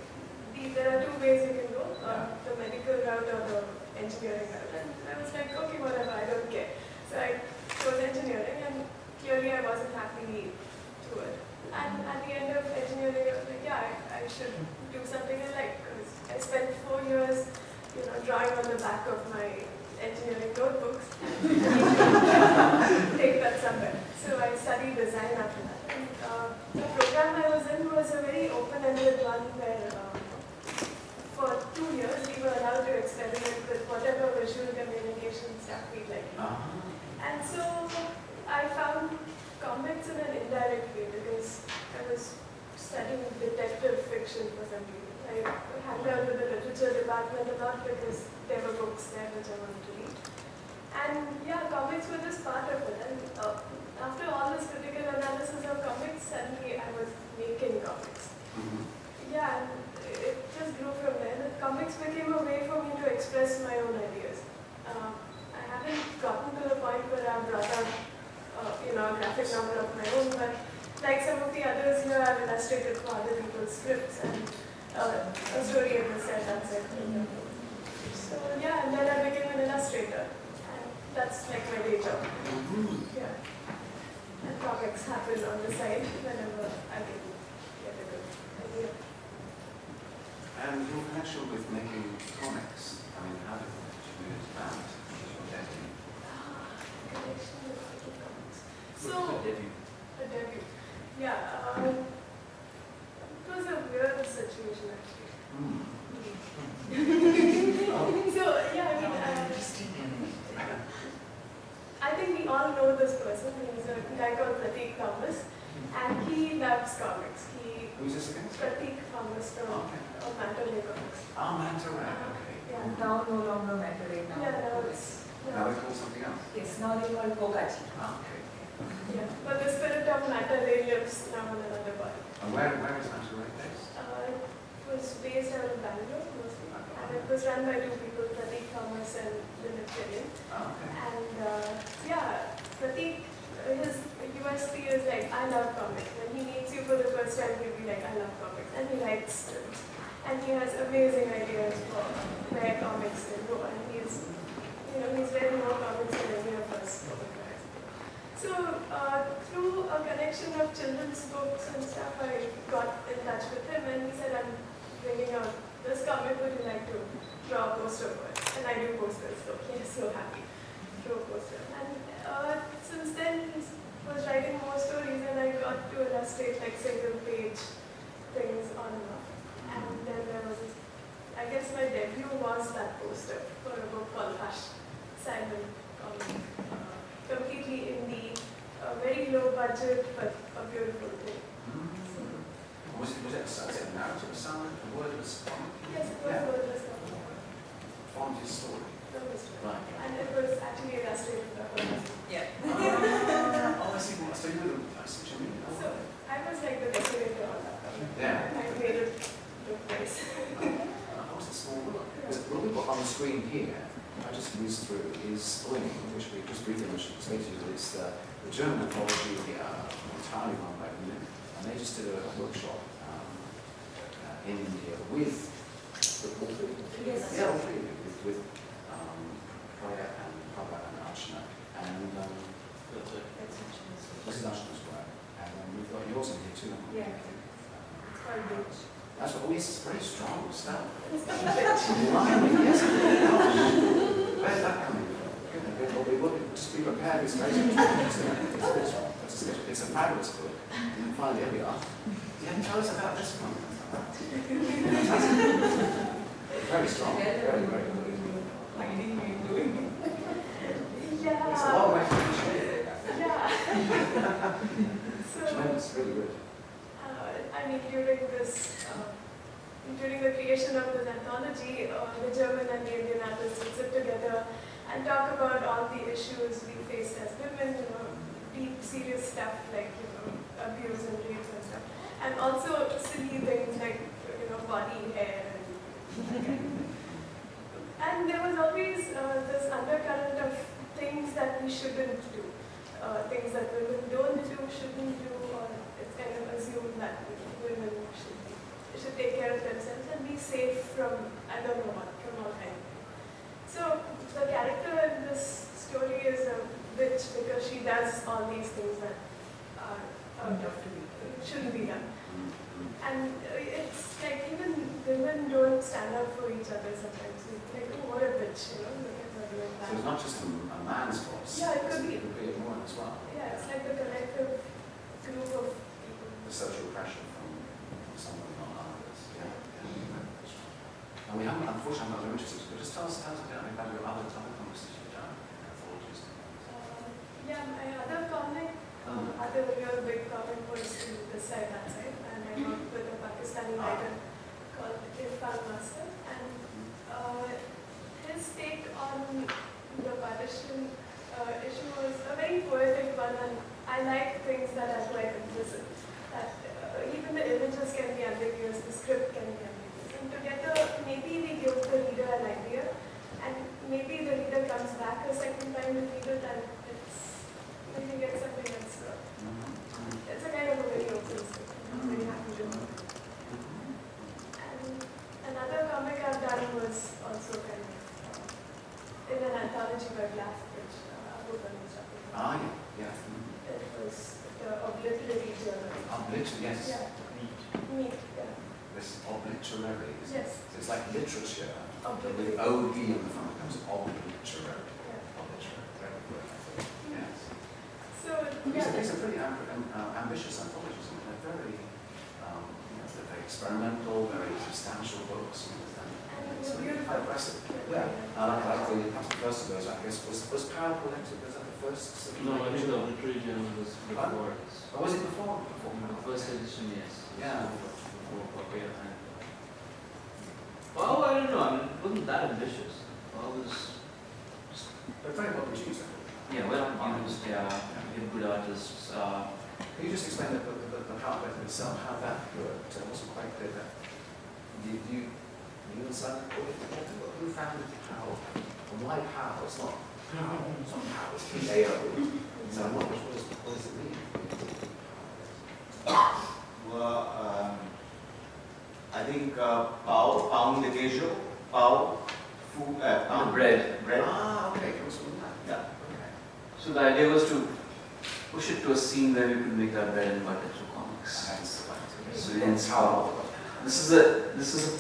there are two ways you can go, the medical route or the engineering route. And I was like, okay, whatever, I don't care. So I chose engineering, and clearly I wasn't happy to it. And at the end of engineering, I was like, I should do something I like, because I spent 4 years, drawing on the back of my engineering notebooks. Take that somewhere. So I studied design after that. And the program I was in was a very open-ended one where for 2 years we were allowed to experiment with whatever visual communication stuff we liked. And so I found comics in an indirect way because I was studying detective fiction for some reason. I hung out with the literature department a lot because there were books there which I wanted to read. And comics were just part of it. And after all this critical analysis of comics, suddenly I was making comics. And it just grew from there. The comics became a way for me to express my own ideas. I haven't gotten to the point where I've brought out a graphic novel of my own, but like some of the others here, I've illustrated for other people's scripts and a story in the set, that's it. So and then I became an illustrator, and that's like my day job. And comics happen on the side whenever I can get a good idea. And your connection with making comics, how did you use that as your debut? Connection with making comics. So, A debut. It was a weird situation actually. I think we all know this person. He's a guy called Pratik Thomas, and he loves comics. Who's this again? Pratik Thomas from Banerjee comics. Banerjee, okay. Now no longer Banerjee now. Now it's... Now they call something else? Yes, now they call Kokachi. Okay. But the spirit of Banerjee lives now in another body. And where is Banerjee based? It was based out of Bangalore mostly. And it was run by two people, Pratik Thomas and Kuriyan. Okay. And Pratik, his USP is like, I love comics. When he meets you for the first time, he'll be like, I love comics. And he writes scripts. And he has amazing ideas for where comics can go. And he's read more comics than any of us. So, through a connection of children's books and stuff, I got in touch with him and he said, I'm bringing out this comic, would you like to draw a poster for it? And I do posters, so he is so happy to draw a poster. And since then, he was writing more stories and I got to illustrate like single page things on and off. And then there was, I guess my debut was that poster for a book called Hush, Simon comic. Completely indie, very low budget, but a beautiful thing. Was it a narrative sound, a wordless comic? Yes, it was wordless comic. Formed his story. Right. And it was actually illustrated by her. I see what you mean. So I was like the decorator on that comic. Yeah. I made it look nice. That was a small book. What we've got on the screen here, I just whizzed through, is Spring, which we just briefly mentioned. It's the German anthology, entirely run by women, and they just did a workshop in India with all three. Yes. Yeah, all three. With Priya and Prabha and Archana. And this is Archana's work. And we've got yours in here too. Yeah. It's called Ghosh. That's what it's very strong stuff. It's not a bitch. Yes, where's that coming from? We will just be prepared. It's very strong. It's a fabulous book. And finally, here we are. Yeah, tell us about this one. Very strong. Very good. Yeah. It's a long way from each other. Yeah. So, Tremendous, really good. I mean, during the creation of this anthology, the German and the Indian artists would sit together and talk about all the issues we faced as women, deep, serious stuff like, abuse and rape and stuff. And also silly things like, body hair and there was always this undercurrent of things that we shouldn't do, things that women don't do, shouldn't do, or it's kind of assumed that women should take care of themselves and be safe from, I don't know what, from all kinds. So the character in this story is a witch because she does all these things that shouldn't be done. And it's like even women don't stand up for each other sometimes. Like, oh, what a bitch, look at her doing that. So it's not just a man's voice. Yeah, it could be. It could be a woman as well. Yeah, it's like the collective group of people. The social pressure from someone on others. Yeah. And we haven't, unfortunately, I'm not very interested, but just tell us about your other comics that you've done, anthologies. Yeah, my other comic, other real big comic was in this side, that side, and I worked with a Pakistani writer called Irfan, and his take on the partition issue was a very poetic one, and I like things that are quite implicit. That even the images can be ambiguous, the script can be ambiguous, and together maybe we give the reader an idea, and maybe the reader comes back a second time to read it, and maybe get something else. It's a kind of a very open script. I'm very happy to know. And another comic I've done was also kind of in an anthology by Black, which Appupen was talking about. Yeah. It was the obituary journal. Obituary, yes. Yeah. Meat, yeah. This obituary. Yes. So it's like literature, but Obituary. with OD in the front, it becomes obituary. Yeah. Obituary. Very good, I think. Yes. So, These are pretty ambitious anthologies, and they're very, they're very experimental, very substantial books. It's really quite impressive. Yeah. I like the first of those, I guess, was Power Collective, was that the first? No, I think the literary journal was before. Oh, was it before? The first edition, yes. Yeah. Before Priya. Well, I don't know, it wasn't that ambitious. Well, it was just... But very well produced, I think. Yeah, well produced, we have good artists. Can you just explain the Power Collective itself, how that worked? It wasn't quite clear that you and Sarnath put it together. Who founded Power? And why Power? It's not Power. It's not Power. It's P-A-O. So what does it mean? Well, I think pound the queijo, food, pound bread. Okay, comes from that. Yeah. Okay. So the idea was to push it to a scene where we could make our bread and butter through comics. So hence Power. This is a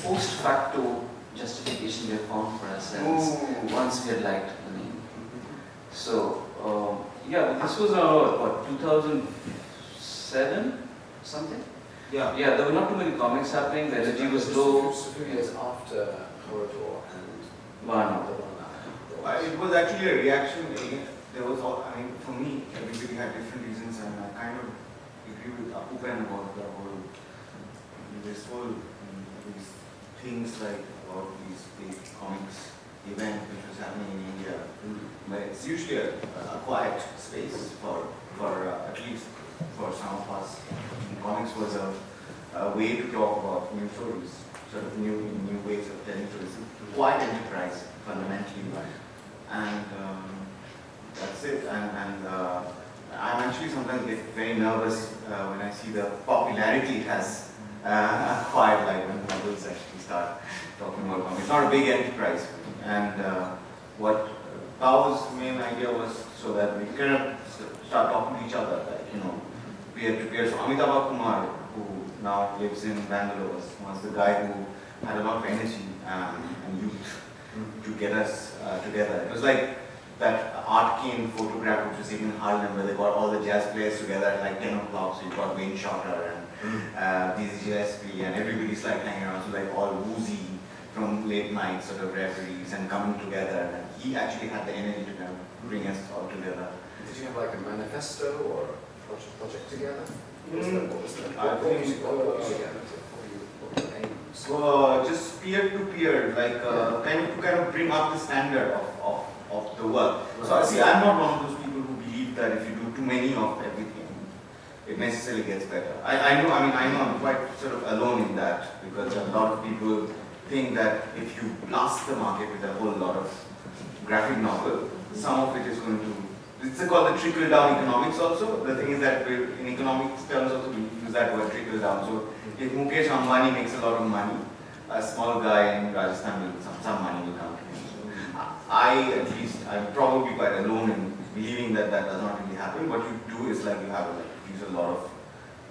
post facto justification we have found for ourselves once we had liked the name. So this was around 2007 something. Yeah, there were not too many comics happening. The energy was low. A few years after Corridor and One. It was actually a reaction. There was for me, everybody had different reasons, and I kind of agree with Appupen about the whole these things like about these big comics event which was happening in India. But it's usually a quiet space for at least for some of us. Comics was a way to talk about new stories, sort of new ways of telling stories. Quiet enterprise fundamentally, and that's it. And I'm actually sometimes get very nervous when I see the popularity it has. Acquired, like when novels actually start talking about comics. It's not a big enterprise, and what Power's main idea was so that we kind of start talking to each other, peer to peer. So Amitabh Kumar, who now lives in Bangalore, was the guy who had a lot of energy and youth to get us together. It was like that art cane photograph which was taken in Harlem, where they got all the jazz players together at like 10 o'clock. So you got Wayne Shorter and Dizzy Gillespie, and everybody's like hanging around, so like all woozy from late night sort of reveries and coming together. And he actually had the energy to kind of bring us all together. Did you have like a manifesto or project together? I think, What was you together to? What were your aims? So just peer to peer, like kind of bring up the standard of the work. So see, I'm not one of those people who believe that if you do too many of everything, it necessarily gets better. I know I'm quite sort of alone in that, because a lot of people think that if you blast the market with a whole lot of graphic novel, some of it is going to, it's called the trickle down economics also. The thing is that in economics terms also we use that word trickle down. So if Mukesh Ambani makes a lot of money, a small guy in Rajasthan will, some money will come to him. So I'm probably quite alone in believing that that does not really happen. What you do is like you have use a lot of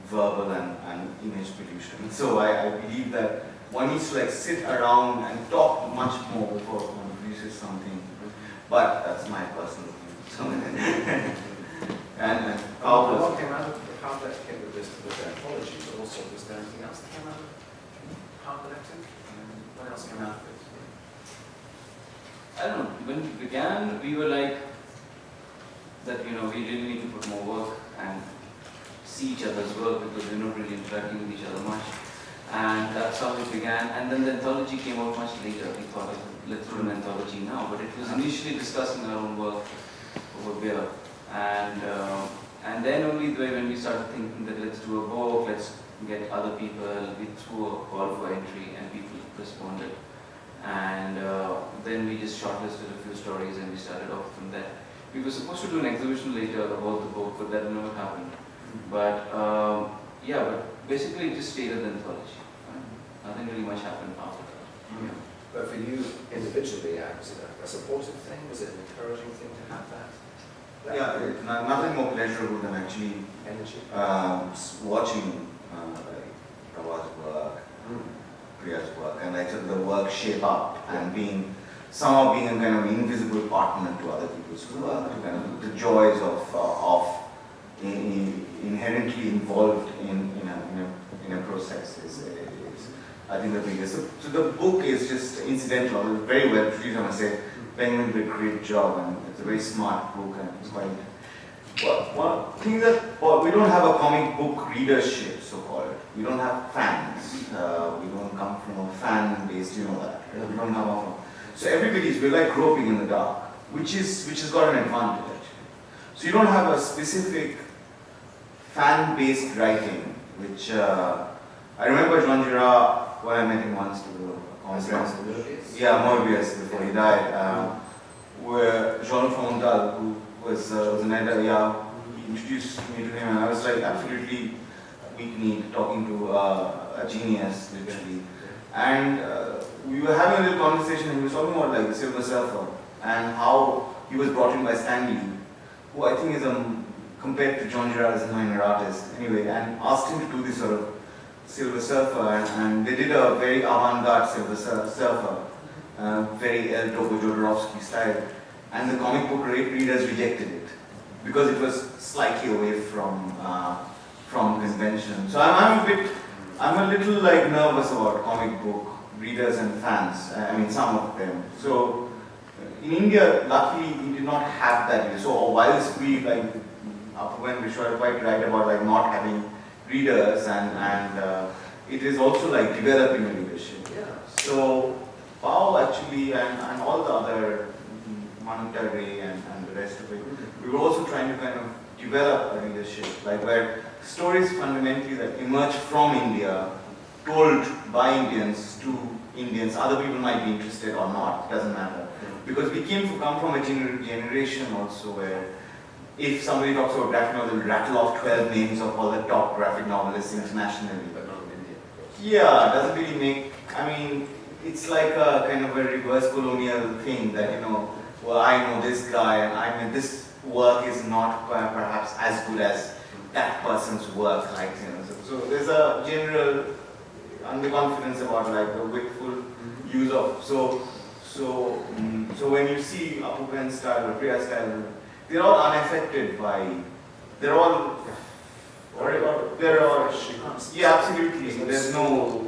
verbal and image pollution. So I believe that one needs to like sit around and talk much more before one produces something. But that's my personal view. So and what came out of how that came with this anthology, but also was there anything else that came out of Power Collective? What else came out of it? I don't know, when we began, we were like, that we really need to put more work and see each other's work, because we're not really interacting with each other much. And that's how it began. And then the anthology came out much later. We thought, let's do an anthology now. But it was initially discussing our own work over beer. And then only when we started thinking that let's do a book, let's get other people, we threw a call for entry and people responded. And then we just shortlisted a few stories and we started off from there. We were supposed to do an exhibition later about the book, but that never happened. But but basically it just stayed at the anthology. Nothing really much happened after that. Yeah. But for you individually, was it a supportive thing? Was it an encouraging thing to have that? Nothing more pleasurable than actually energy. Watching Prabha's work, Priya's work, and like the work shape up and somehow being a kind of invisible partner to other people's work, to kind of the joys of inherently involved in a process is I think the biggest. So the book is just incidental, very well produced, I must say. Penguin did a great job, and it's a very smart book, and it's quite. One thing that we don't have a comic book readership, so-called. We don't have fans. We don't come from a fan base, you know that. We don't have a. So we're like groping in the dark, which has got an advantage actually. So you don't have a specific fan-based writing, which I remember Jean Girard, when I met him once to do a conference. Yeah, Morbius before he died. Where Jean Fontal, who was an editor, he introduced me to him, and I was like absolutely weak-kneed, talking to a genius, literally. And we were having a little conversation, and he was talking about like the Silver Surfer and how he was brought in by Stan Lee, who I think is compared to John Girard as a minor artist, anyway, and asked him to do this sort of Silver Surfer, and they did a very avant-garde Silver Surfer, very El Topo Jodorowsky style, and the comic book readers rejected it because it was slightly away from convention. So I'm a little like nervous about comic book readers and fans. I mean, some of them. So in India, luckily, we did not have that. So whilst we like Appupen and Vishwajyoty are quite right about like not having readers, and it is also like developing a leadership. Yeah. So Paul actually and all the other Manita Ray and the rest of it, we were also trying to kind of develop a leadership, like where stories fundamentally that emerge from India, told by Indians to Indians. Other people might be interested or not, doesn't matter. Because we come from a generation also where if somebody talks about graphic novel, they'll rattle off 12 names of all the top graphic novelists internationally. But not in India, of course. Yeah, it doesn't really make, I mean, it's like a kind of a reverse colonial thing that, well, I know this guy, and I mean, this work is not perhaps as good as that person's work, like, So there's a general underconfidence about like the wakeful use of, so when you see Appupen's style or Priya's style, they're all unaffected by, yeah, absolutely. There's no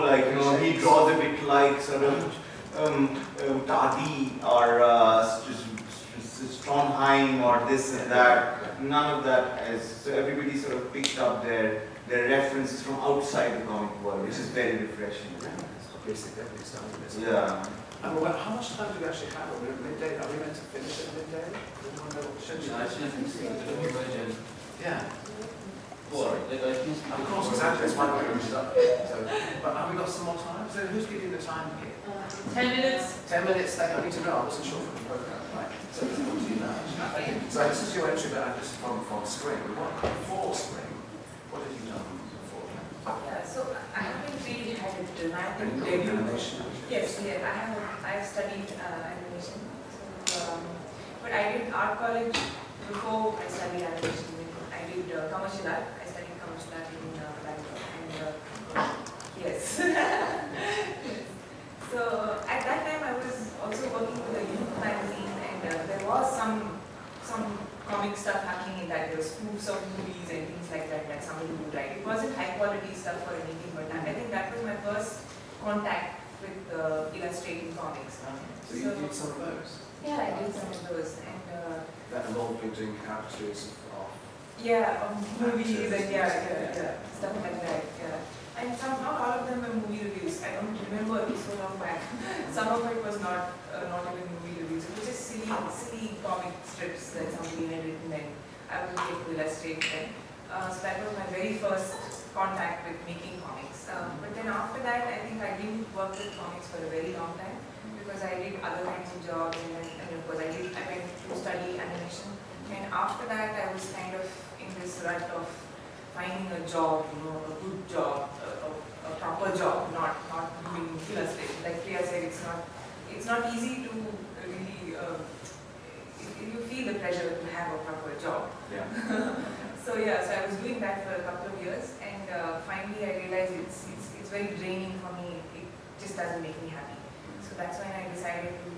like, he draws a bit like sort of Tadi or just Trondheim or this and that. None of that is, so everybody sort of picked up their references from outside the comic world, which is very refreshing. Basically, everybody's done this. Yeah. Well, how much time do we actually have? Are we at midday? Are we meant to finish at midday? Anyone know what the schedule is? Yeah. Sorry, Of course, exactly. That's why we're stuck. So, but have we got some more time? So who's giving the time here? 10 minutes. 10 minutes. I need to know. I wasn't sure from the program. Right. So it's up to you now. So this is your entry, but just from spring. Before spring, what have you done before? Yeah, so I haven't really had a dramatic debut. Yes, yeah, I've studied animation. So, but I did art college before I studied animation. I did commercial art. I studied commercial art in Bangalore. And yes. So at that time I was also working with a youth magazine, and there was some comic stuff happening in that. There was spoofs of movies and things like that somebody would write. It wasn't high quality stuff or anything, but I think that was my first contact with illustrating comics. So you did some of those? Yeah, I did some of those. And that involved you doing caricatures of movies and stuff like that. Yeah. And somehow all of them were movie reviews. I don't remember, it was so long back. Some of it was not even movie reviews. It was just silly comic strips that somebody had written, and I would get to illustrate them. So that was my very first contact with making comics. But then after that, I think I didn't work with comics for a very long time, because I did other kinds of jobs, and of course I went to study animation. And after that, I was kind of in this rut of finding a job, a good job, a proper job, not doing illustration. Like Priya said, it's not easy to really, you feel the pressure to have a proper job. Yeah. So I was doing that for a couple of years, and finally I realized it's very draining for me. It just doesn't make me happy. So that's when I decided to,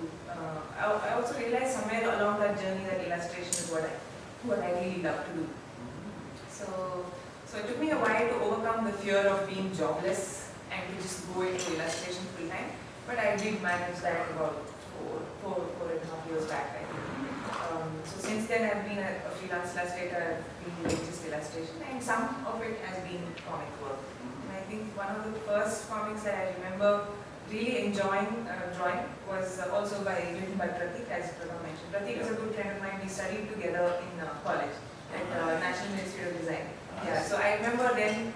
I also realized somewhere along that journey that illustration is what I really love to do. So it took me a while to overcome the fear of being jobless and to just go into illustration full time. But I did manage that about four and a half years back, I think. So since then I've been a freelance illustrator. I've been doing just illustration, and some of it has been comic work. And I think one of the first comics that I remember really enjoying drawing was also written by Pratik, as Prabha mentioned. Pratik is a good friend of mine. We studied together in college at National Institute of Design. Yeah, so I remember then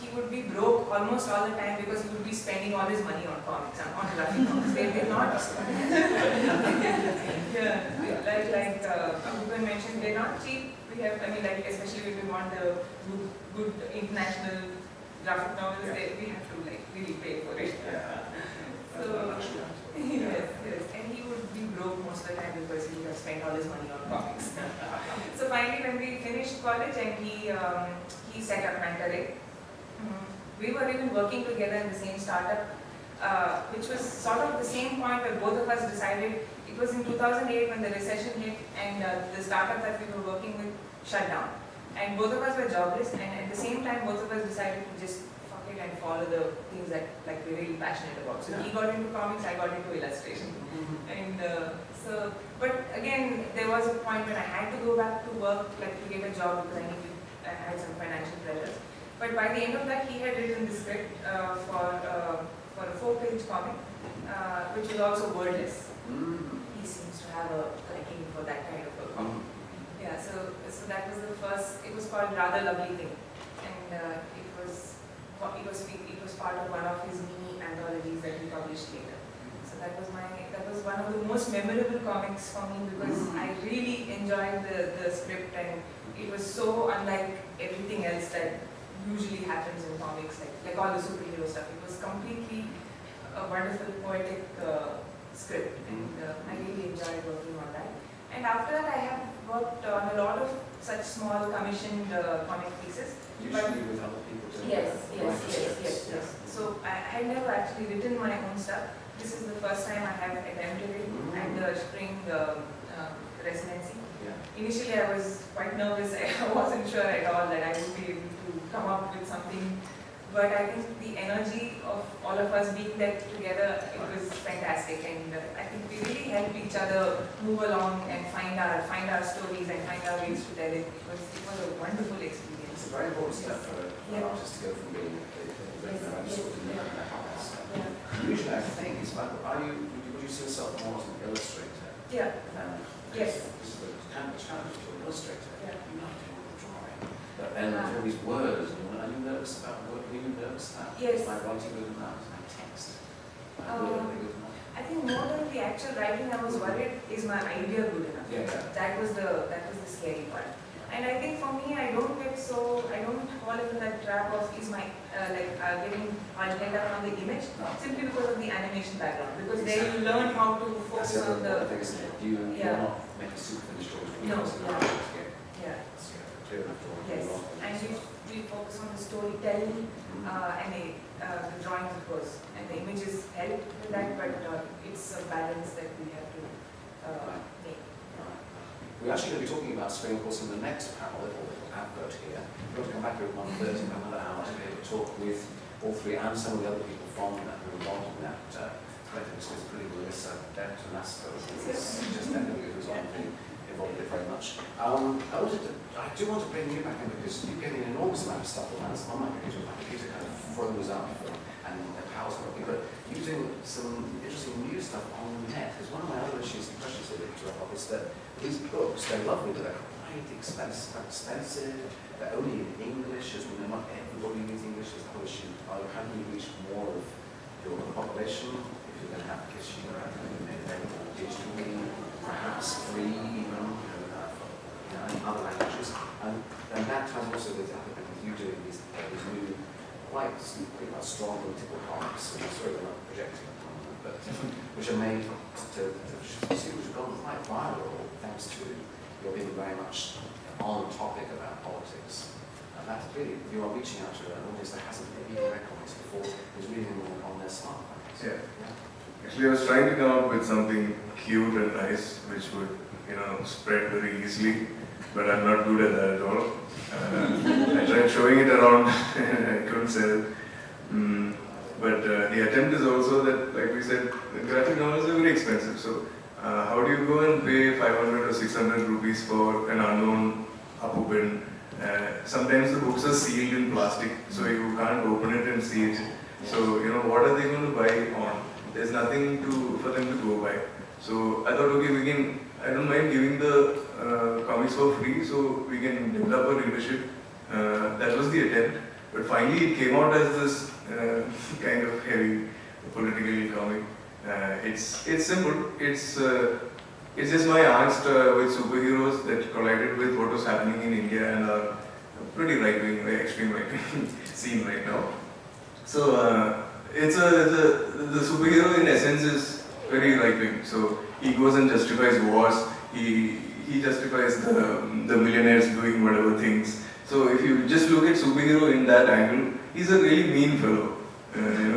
he would be broke almost all the time because he would be spending all his money on comics, on graphic novels. They're not. Like Appupen mentioned, they're not cheap. We have, especially if we want the good international graphic novels, we have to really pay for it. So yes, and he would be broke most of the time because he would have spent all his money on comics. So finally, when we finished college and he set up Banerjee, we were even working together in the same startup, which was sort of the same point where both of us decided. It was in 2008 when the recession hit, and the startup that we were working with shut down. And both of us were jobless, and at the same time, both of us decided to just fuck it and follow the things that we're really passionate about. So he got into comics, I got into illustration. And but again, there was a point when I had to go back to work, to get a job, because I had some financial pressures. But by the end of that, he had written the script for a 4-page comic, which was also wordless. He seems to have a liking for that kind of a comic. Yeah, so that was the first. It was called Rather Lovely Thing, and it was part of one of his mini anthologies that he published later. So that was one of the most memorable comics for me, because I really enjoyed the script, and it was so unlike everything else that usually happens in comics, like all the superhero stuff. It was completely a wonderful poetic script, and I really enjoyed working on that. And after that, I have worked on a lot of such small commissioned comic pieces. Usually with other people doing Yes. So I had never actually written my own stuff. This is the first time I have attempted it at the spring residency. Initially, I was quite nervous. I wasn't sure at all that I would be able to come up with something but I think the energy of all of us being there together, it was fantastic, and I think we really helped each other move along and find our stories and find our ways to tell it. It was a wonderful experience. It's a very important step for an artist to go from being usually I think it's about, would you see yourself more as an illustrator? Yeah. Yes. This is the kind of challenge to an illustrator. Yeah. You know, to do drawing. But then there's all these words, and are you nervous about work? Are you nervous about Yes. my writing good enough? My text? My Um, word good enough? I think more than the actual writing, I was worried, is my idea good enough? Yeah. That was the scary part. And I think for me, I don't fall into that trap of getting all held up on the image simply because of the animation background. Because there you learn how to focus on the. thing, isn't it? You Yeah. not make a super finished drawing. No, Yeah. yeah. Clear enough drawing. Yes, and we focus on the storytelling and the drawings, of course, and the images help with that, but it's a balance that we have to make. We're actually going to be talking about screen, of course, in the next panel, little advert here. We're going to come back here at 1:30 for another hour to be able to talk with all three and some of the other people from that who are involved in that. It's pretty Melissa, Dent, and Asco. It's just definitely who's on involved in it very much. I do want to bring you back in because you get an enormous amount of stuff on my computer. My computer kind of froze up and the power's not working, but using some interesting new stuff on the net. Because one of my other issues and questions that we talk about is that these books, they're lovely, but they're quite expensive. They're only in English, as we know, not everybody reads English. Is the whole issue. How do you reach more of your population if you're going to have kids, you're going to have made available digitally, perhaps free even, in other languages. And that ties also with you doing these new, quite strong political comics, and sorry, we're not projecting on them, but which are made to which have gone quite viral thanks to your being very much on topic about politics. And that's really, you are reaching out to an audience that hasn't maybe read comics before, is reading them on their smartphones. Yeah. Actually, I was trying to come up with something cute and nice, which would, spread very easily, but I'm not good at that at all. I tried showing it around, I couldn't sell. But the attempt is also that, like we said, the graphic novels are very expensive. So how do you go and pay 500 or 600 rupees for an unknown Appupen? Sometimes the books are sealed in plastic, so you can't open it and see it. So, what are they going to buy on? There's nothing for them to go by. So I thought, okay, I don't mind giving the comics for free, so we can develop a readership. That was the attempt. But finally it came out as this kind of heavy political comic. It's simple. It's just my angst with superheroes that collided with what was happening in India and our pretty right-wing, extreme right-wing scene right now. So the superhero in essence is very right-wing. So he goes and justifies wars. He justifies the millionaires doing whatever things. So if you just look at superhero in that angle, he's a really mean fellow.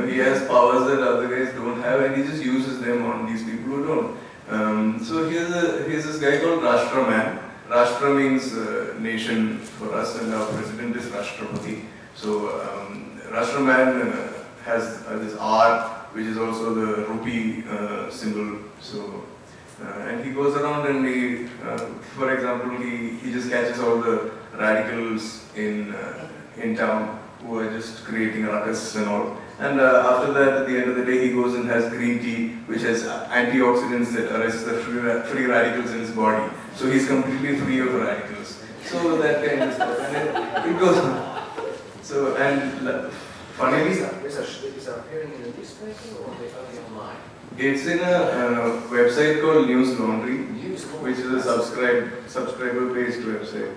He has powers that other guys don't have, and he just uses them on these people who don't. So here's this guy called Rashtra Man. Rashtra means nation for us, and our president is Rashtrapati. So Rashtra Man has this R, which is also the rupee symbol. So and he goes around and he, for example, he just catches all the radicals in town who are just creating ruckus and all. And after that, at the end of the day, he goes and has green tea, which has antioxidants that arrest the free radicals in his body. So he's completely free of radicals. So that kind of stuff, and it goes on. So, and funnily, Is that appearing in a newspaper or only online? it's in a website called News Laundry, which is a subscriber based website.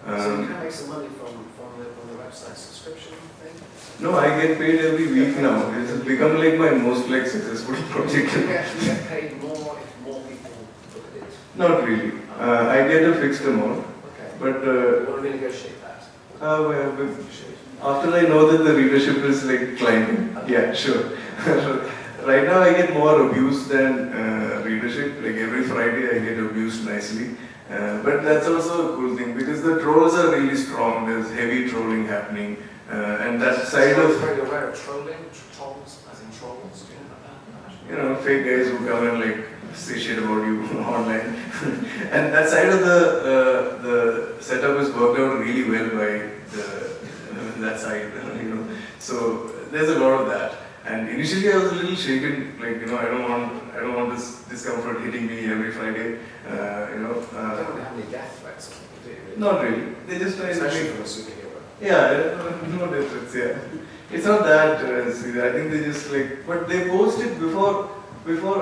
So you can make some money from the website subscription thing? No, I get paid every week now. It's become like my most successful project. Do you actually get paid more if more people look at it? Not really. I get a fixed amount. Okay. But Want to renegotiate that? after I know that the readership is climbing, yeah, sure. Right now I get more abuse than readership. Like every Friday I get abused nicely. But that's also a cool thing because the trolls are really strong. There's heavy trolling happening. And And that side of, Are you aware of trolling? Trolls, as in trolls? Do you know about that? you know, fake guys who come and like say shit about you online. And that side of the setup is worked out really well by that side, you know. So there's a lot of that. And initially I was a little shaken, like, you know, I don't want this discomfort hitting me every Friday, you know. You don't really have any death threats or something, do you? Really? Not really. They just try to Especially make, from a superhero. yeah, no difference, yeah. It's not that severe. I think they just like, but they post it before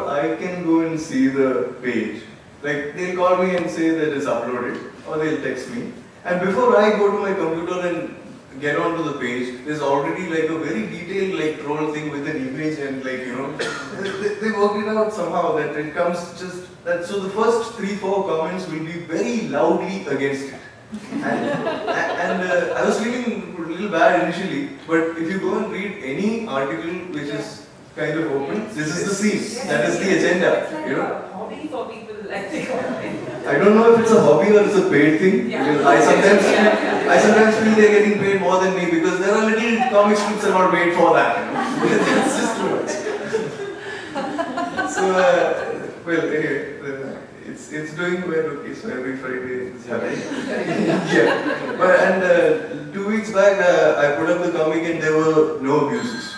I can go and see the page. Like, they'll call me and say that it's uploaded, or they'll text me. And before I go to my computer and get onto the page, there's already like a very detailed like troll thing with an image and like, you know, they worked it out somehow that it comes just that. So the first 3-4 comments will be very loudly against it. And I was feeling a little bad initially, but if you go and read any article which is kind of open, this is the scene, that is the agenda, It's like you know. a hobby for people, I think. I don't know if it's a hobby or it's a paid thing. Yeah. Because I sometimes feel they're getting paid more than me because there are little comic strips are not made for that, you know. That's just too much. So, well, anyway, it's doing well. Okay, so every Friday it's happening. Yeah. But and 2 weeks back, I put up the comic and there were no abuses.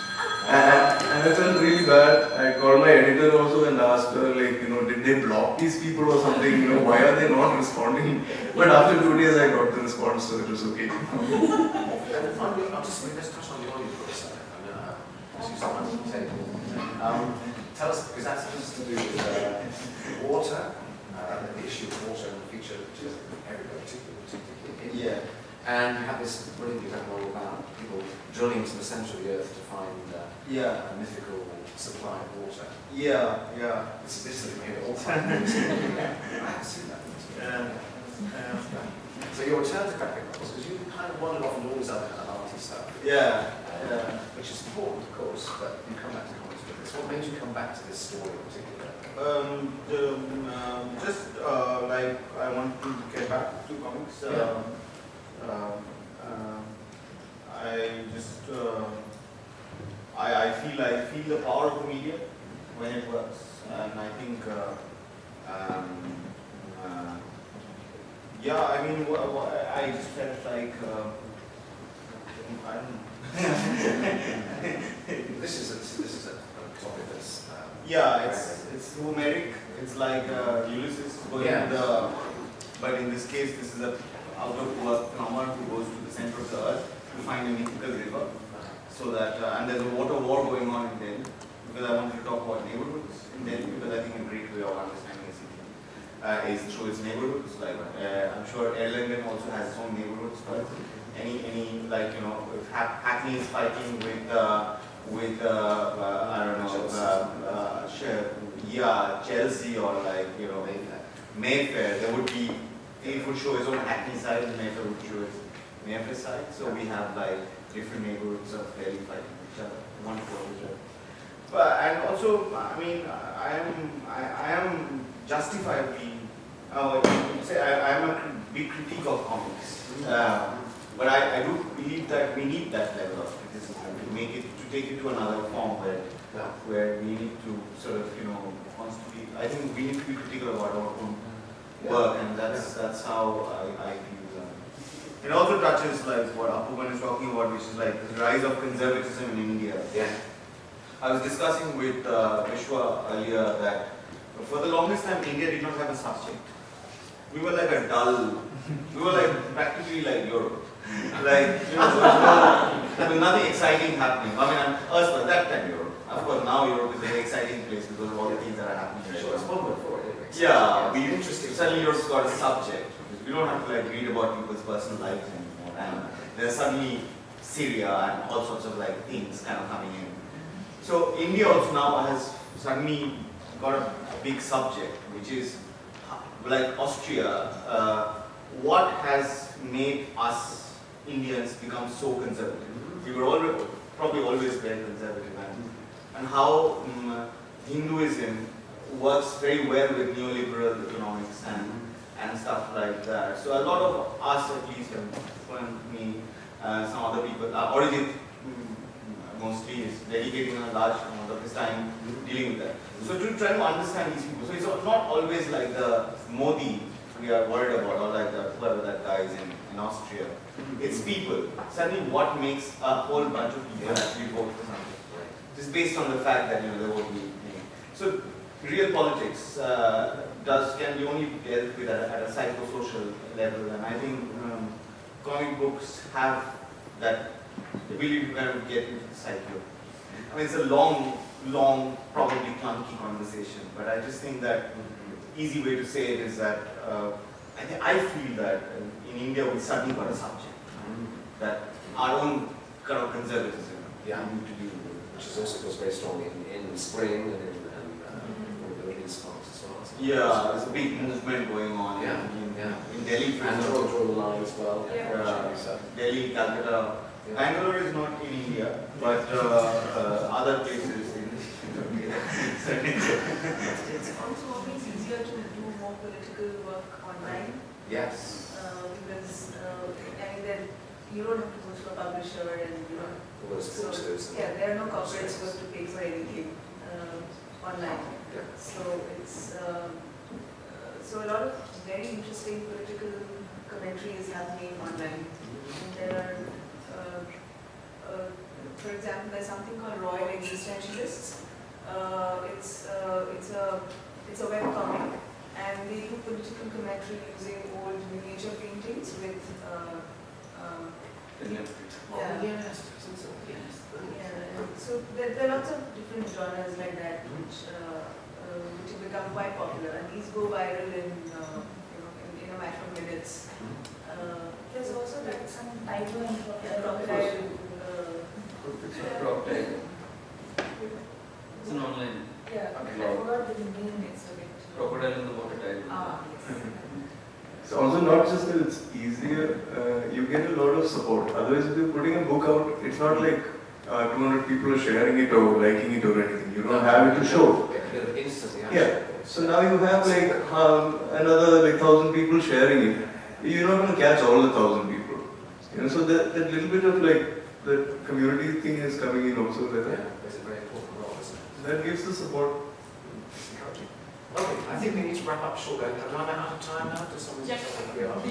And I felt really bad. I called my editor also and asked her, like, you know, did they block these people or something? You know, why are they not responding? But after 2 days, I got the response, so it was okay. And finally, let's touch on your audio for a second. I mean, as you said, on the table. Tell us, because that has to do with water, the issue of water and the feature, which is everywhere, particularly in India. And you have this brilliant example about people drilling into the centre of the earth to find a mythical supply of water. This is something here all the time. I have seen that. So your return to graphic novels, because you kind of wandered off into all this other kind of arty stuff. Which is important, of course, but you come back to comics with this. What made you come back to this story in particular? Like I want to get back to comics. I feel the power of the media when it works, and I think I mean I just felt like I don't know. This is a topic that's it's Homeric. It's like Ulysses going to the, but in this case this is a out of work phenomenon who goes to the center of the earth to find a mythical river. So that and there's a water war going on in Delhi, because I wanted to talk about neighborhoods in Delhi, because I think a great way of understanding a city is through its neighborhoods. Like I'm sure Erlangen also has its own neighborhoods, but any like, you know, if Hackney is fighting with I don't know Chelsea or like, you know, Mayfair, there would be, it would show its own Hackney side and Mayfair would show its Mayfair side. So we have like different neighborhoods of Delhi fighting each other, one for each other. But and also, I mean, I am justifiably I am a big critique of comics, but I do believe that we need that level of criticism to take it to another form where we need to sort of, you know, constantly. I think we need to be critical about our own work, and that's how I feel. It also touches like what Appupen is talking about, which is like the rise of conservatism in India. I was discussing with Vishwa earlier that for the longest time India did not have a subject. We were like a dull, we were like practically like Europe. Like, you know, there was nothing exciting happening. I mean, us at that time Europe. Of course, now Europe is a very exciting place because of all the things that are happening. Sure, it's one word for it. Yeah, we interesting. Suddenly Europe's got a subject. We don't have to like read about people's personal lives anymore. And there's suddenly Syria and all sorts of like things kind of coming in. So India also now has suddenly got a big subject, which is like Austria. What has made us Indians become so conservative? We were probably always very conservative, and how Hinduism works very well with neoliberal economics and stuff like that. So a lot of us, at least, and me, some other people, Arijit mostly is dedicating a large amount of his time dealing with that. So to try to understand these people, so it's not always like the Modi we are worried about, or like the, whoever that guy is in Austria. It's people. Suddenly what makes a whole bunch of people actually vote for something? Just based on the fact that, you know, they vote me. So real politics can be only dealt with at a psychosocial level, and I think comic books have that ability to kind of get into the psyche. I mean, it's a long, probably clunky conversation, but I just think that easy way to say it is that I feel that in India we suddenly got a subject that our own kind of conservatism need to deal with. Which is also goes very strong in spring and in the release parts as well. Yeah, there's a big movement going on in Delhi, for and example. draw the line as well. Delhi, Calcutta. Bangalore is not in India, but other places in India. It's also always easier to do more political work online. Yes. Because I mean, then you don't have to go to a publisher and you know. So, there are no corporates supposed to pay for anything online. Yeah. So it's so a lot of very interesting political commentary is happening online. And there are, for example, there's something called Royal Existentialists. It's a web comic, and they do political commentary using old miniature paintings with. So there are lots of different genres like that which have become quite popular, and these go viral in a matter of minutes. There's also like some title and crocodile. Crocodile. It's an online. Yeah, I forgot the name. It's a bit. Crocodile in the water title. Yes. It's also not just that it's easier, you get a lot of support. Otherwise, if you're putting a book out, it's not like 200 people are sharing it or liking it or anything. You don't have it to show. Yeah. So now you have like another like 1,000 people sharing it. You're not going to catch all the 1,000 people. You know, so that little bit of like the community thing is coming in also. That It's a very important role, isn't it? that gives the support. Okay, I think we need to wrap up shortly. Am I out of time now? Does someone we are? We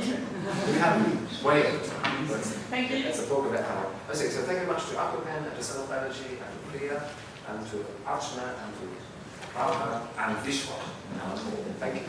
have way over time. Thank you. It's a book of it now. So thank you very much to Appupen, and to Banerjee, and to Priya, and to Archana, and to Prabha, and Vishwajyoty. Thank you.